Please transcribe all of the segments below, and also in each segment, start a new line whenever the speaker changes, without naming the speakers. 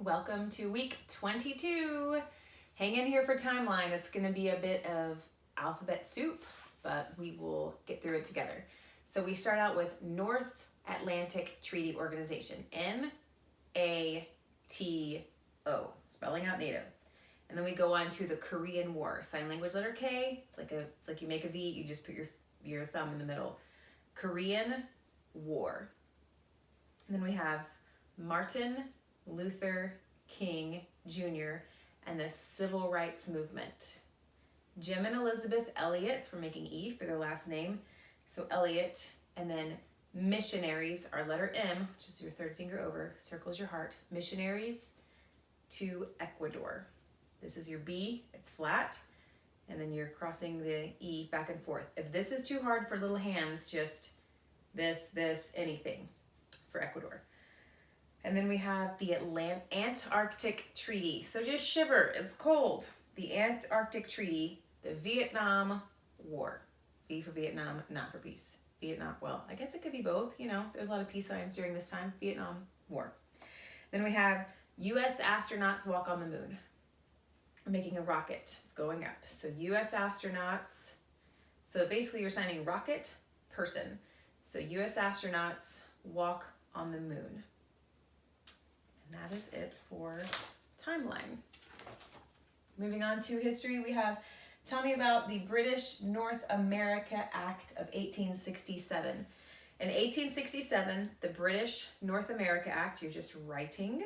Welcome to week 22. Hang in here for timeline. It's going to be a bit of alphabet soup, but we will get through it together. So we start out with North Atlantic Treaty Organization, NATO, spelling out NATO. And then we go on to the Korean War, sign language letter K. It's like you make a V, you just put your thumb in the middle. Korean War. And then we have Martin Luther King Jr. and the Civil Rights Movement. Jim and Elizabeth Elliott, we're making E for their last name. So Elliott, and then missionaries, our letter M, which is your third finger over, circles your heart. Missionaries to Ecuador. This is your B, it's flat, and then you're crossing the E back and forth. If this is too hard for little hands, just this, anything for Ecuador. And then we have the Antarctic Treaty. So just shiver, it's cold. The Antarctic Treaty, the Vietnam War. V for Vietnam, not for peace. Vietnam, well, I guess it could be both. You know, there's a lot of peace signs during this time. Vietnam War. Then we have U.S. astronauts walk on the moon. We're making a rocket. It's going up. So U.S. astronauts. So basically you're signing rocket, person. So U.S. astronauts walk on the moon. And that is it for timeline. Moving on to history, we have, tell me about the British North America Act of 1867. In 1867, the British North America Act, you're just writing,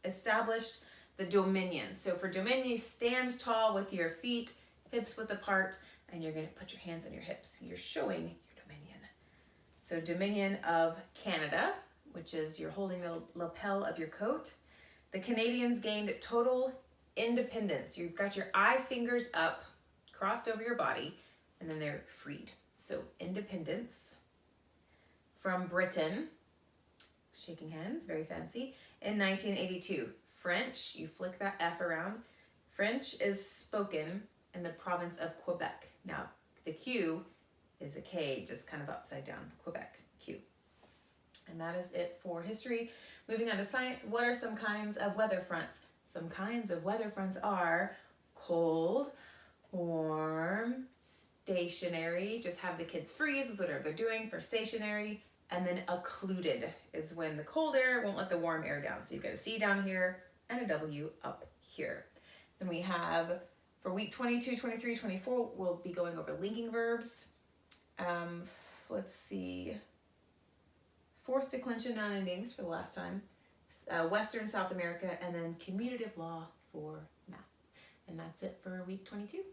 established the Dominion. So for Dominion, you stand tall with your feet, hips width apart, and you're going to put your hands on your hips. You're showing your Dominion. So Dominion of Canada, which is you're holding the lapel of your coat. The Canadians gained total independence. You've got your eye fingers up, crossed over your body, and then they're freed. So independence from Britain, shaking hands, very fancy, in 1982. French, you flick that F around. French is spoken in the province of Quebec. Now, the Q is a K, just kind of upside down, Quebec, Q. And that is it for history. Moving on to science, what are some kinds of weather fronts? Some kinds of weather fronts are cold, warm, stationary, just have the kids freeze with whatever they're doing for stationary, and then occluded is when the cold air won't let the warm air down. So you've got a C down here and a W up here. Then we have, for week 22, 23, 24, we'll be going over linking verbs. Let's see. Fourth declension non-endings for the last time. Western South America, and then commutative law for math. And that's it for week 22.